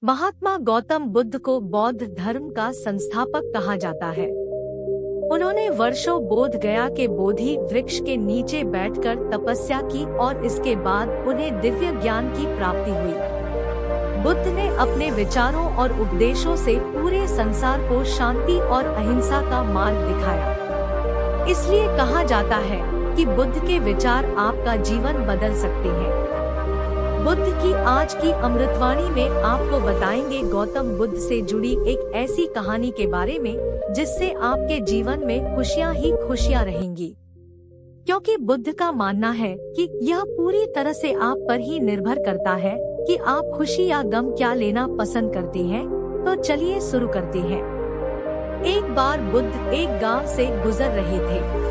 महात्मा गौतम बुद्ध को बौद्ध धर्म का संस्थापक कहा जाता है। उन्होंने वर्षों बोध गया के बोधि वृक्ष के नीचे बैठकर तपस्या की और इसके बाद उन्हें दिव्य ज्ञान की प्राप्ति हुई। बुद्ध ने अपने विचारों और उपदेशों से पूरे संसार को शांति और अहिंसा का मार्ग दिखाया। इसलिए कहा जाता है कि बुद्ध के विचार आपका जीवन बदल सकते हैं। बुद्ध की आज की अमृतवाणी में आपको बताएंगे गौतम बुद्ध से जुड़ी एक ऐसी कहानी के बारे में जिससे आपके जीवन में खुशियां ही खुशियां रहेंगी। क्योंकि बुद्ध का मानना है कि यह पूरी तरह से आप पर ही निर्भर करता है कि आप खुशी या गम क्या लेना पसंद करते हैं। तो चलिए शुरू करते हैं। एक बार बुद्ध एक गांव से गुजर रहे थे,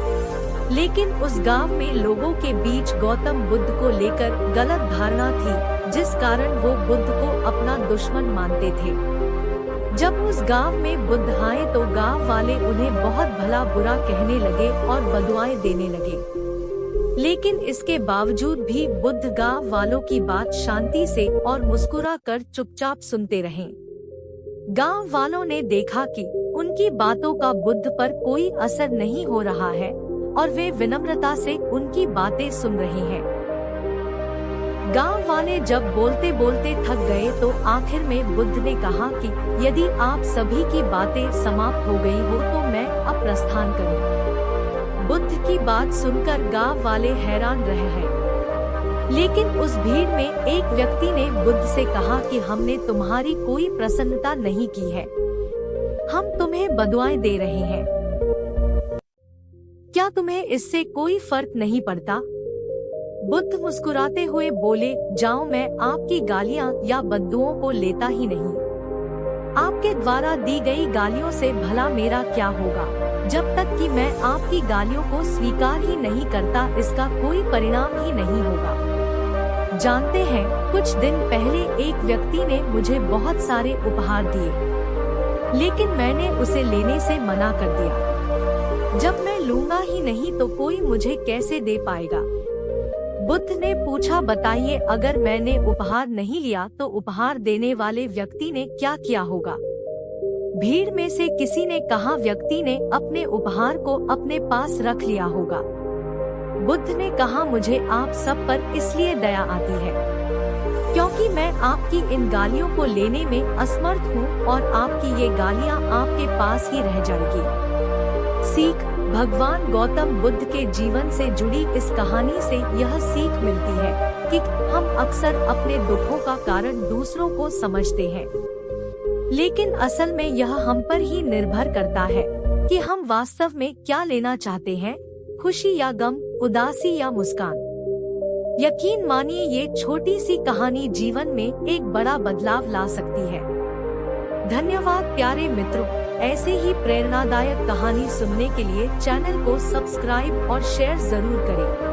लेकिन उस गांव में लोगों के बीच गौतम बुद्ध को लेकर गलत धारणा थी, जिस कारण वो बुद्ध को अपना दुश्मन मानते थे। जब उस गांव में बुद्ध आए तो गांव वाले उन्हें बहुत भला बुरा कहने लगे और बदुआएं देने लगे। लेकिन इसके बावजूद भी बुद्ध गांव वालों की बात शांति से और मुस्कुरा कर चुपचाप सुनते रहे। गांव वालों ने देखा कि उनकी बातों का बुद्ध पर कोई असर नहीं हो रहा है और वे विनम्रता से उनकी बातें सुन रहे हैं। गांव वाले जब बोलते बोलते थक गए तो आखिर में बुद्ध ने कहा कि यदि आप सभी की बातें समाप्त हो गई हो तो मैं अब प्रस्थान करूं। बुद्ध की बात सुनकर गांव वाले हैरान रहे हैं। लेकिन उस भीड़ में एक व्यक्ति ने बुद्ध से कहा कि हमने तुम्हारी कोई प्रसन्नता नहीं की है, हम तुम्हें बदुआएं दे रहे हैं। क्या तुम्हें इससे कोई फर्क नहीं पड़ता? बुद्ध मुस्कुराते हुए बोले, जाओ, मैं आपकी गालियां या बद्दुओं को लेता ही नहीं। आपके द्वारा दी गई गालियों से भला मेरा क्या होगा? जब तक कि मैं आपकी गालियों को स्वीकार ही नहीं करता, इसका कोई परिणाम ही नहीं होगा। जानते हैं, कुछ दिन पहले एक व्यक्ति ने मुझे बहुत सारे उपहार दिए, लेकिन मैंने उसे लेने से मना कर दिया। जब मैं लूंगा ही नहीं तो कोई मुझे कैसे दे पाएगा? बुद्ध ने पूछा, बताइए, अगर मैंने उपहार नहीं लिया तो उपहार देने वाले व्यक्ति ने क्या किया होगा? भीड़ में से किसी ने कहा, व्यक्ति ने अपने उपहार को अपने पास रख लिया होगा। बुद्ध ने कहा, मुझे आप सब पर इसलिए दया आती है क्योंकि मैं आपकी इन गालियों को लेने में असमर्थ हूँ और आपकी ये गालियाँ आपके पास ही रह जाएगी। सीख। भगवान गौतम बुद्ध के जीवन से जुड़ी इस कहानी से यह सीख मिलती है कि हम अक्सर अपने दुखों का कारण दूसरों को समझते हैं, लेकिन असल में यह हम पर ही निर्भर करता है कि हम वास्तव में क्या लेना चाहते हैं, खुशी या गम, उदासी या मुस्कान। यकीन मानिए, ये छोटी सी कहानी जीवन में एक बड़ा बदलाव ला सकती है। धन्यवाद प्यारे मित्रों, ऐसे ही प्रेरणादायक कहानी सुनने के लिए चैनल को सब्सक्राइब और शेयर जरूर करें।